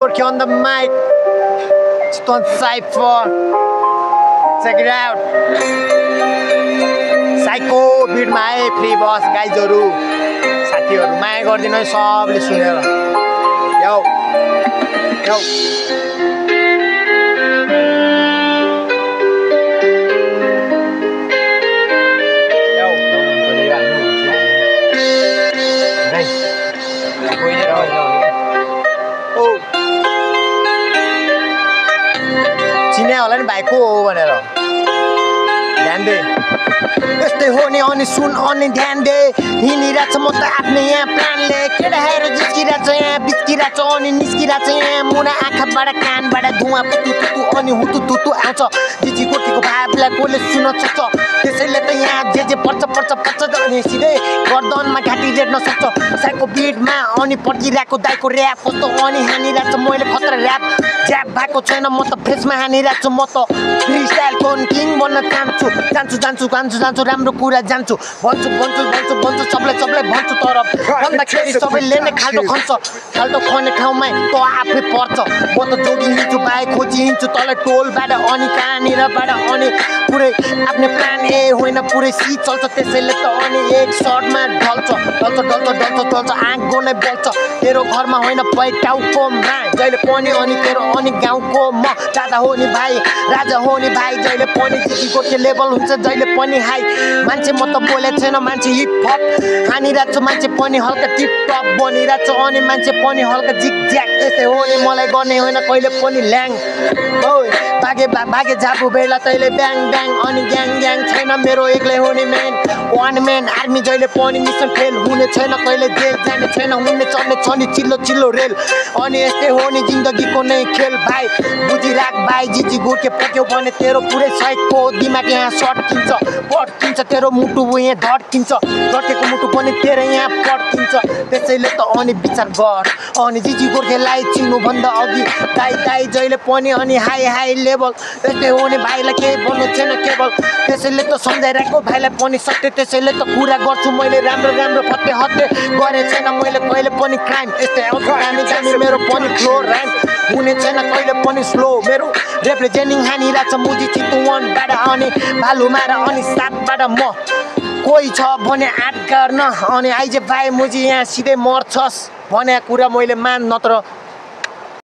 Working on the mic. Stone Cypher. Check it out. Psycho beat my free boss guys haru. साथीहरु माया गर्दिनु है सबले सुनेर. Yo. Yo. चिने होला नि भाइ को हो भनेर ध्यान दे यस्तै हो नि अनि सुन अनि ध्यान दे हिँडिरहेछ म त आफ्नै यहाँ प्लानले केटाहरू जिस्किरहेछ यहाँ बिस्किरहेछ अनि निस्किरहेछ यहाँ मुना आँखाबाट कानबाट धुवा पुतु तुतु अनि हुतु तुतु आउँछ जिजी गोटीको भावलाई कसले सुन्न सक्छ त्यसैले त यहाँ जे पर्छ अनि सिधै गर्दनमा घाँटी रेड्न सक्छ साइको बिटमा अनि पर्खिरहेको दाइको ऱ्याप कस्तो अनि हानिरहेछ मैले खतरा ऱ्याप ज्याप भएको छैन म त फेसमा हानिरहेको छु म त फ्री स्टाइल कोन किङ बन्न जान्छु राम्रो कुरा जान्छु भन्छु सबलाई भन्छु तर भन्दाखेरि सबैले नै खाल्टो खन्ने ठाउँमा त आफै पर्छ म त जोगी हिँड्छु बाइक खोजी हिँड्छु तल टोलबाट अनि कहाँनिरबाट अनि पुरै आफ्नो प्लान ए होइन पुरै सी चल्छ त्यसैले त अनि एक सर्टमा ढल्छ आँख गोनै बल्छ तेरो घरमा होइन पै टाउकोमा जहिले पनि अनि तेरो अनि गाउँको म दादा हो नि भाइ राजा हो नि भाइ जहिले पनि जिजीको के लेभल हुन्छ जहिले पनि हाई मान्छे म त बोलेको छैन मान्छे हिप हप हानिरहेको छु मान्छे पनि हल्का टिप टप बनिरहेको छु अनि मान्छे पनि हल्का जिग ज्याक यस्तै हो नि मलाई गर्ने होइन कहिले पनि ल्याङ भागे जाबु बेला तैले ब्याङ अनि ग्याङ छैन मेरो एक्लै हो नि म्यान वान म्यान आर्मी जहिले पनि मिसन फेल हुने छैन कहिले जेल जाने छैन हुने चल्ने छ नि चिल्लो रेल अनि यस्तै हो नि जिन्दगीको नै खेल भाइ बुझिराख भाइ जिजी गोर्खे पट्यो भने तेरो पुरै साइडको दिमाग यहाँ पट्किन्छ तेरो मुटु यहाँ धड्किन्छ धड्केको मुटु पनि तेरो यहाँ पट्किन्छ त्यसैले त अनि विचार गर अनि जिजी गोर्खेलाई चिन्नुभन्दा अघि दाइ जहिले पनि अनि हाई लेभल यस्तै हो नि भाइलाई केही भन्नु छैन केवल त्यसैले त सम्झाइरहेको भाइलाई पनि सत्य त्यसैले त कुरा गर्छु मैले राम्रो हत्ते गरे छैन मैले कहिले पनि क्राइम यस्तै आउँछ दामी मेरो पनि फ्लो राइम हुने छैन कहिले पनि स्लो मेरो रिप्रेजेन्टिङ हानिरहेछ मुजी चितुवनबाट अनि भालुमारा अनि सातबाट म कोही छ भने आँट गर्न अनि आइजे भाइ मुजी यहाँ सिधै मर्छस् भने कुरा मैले मान नत्र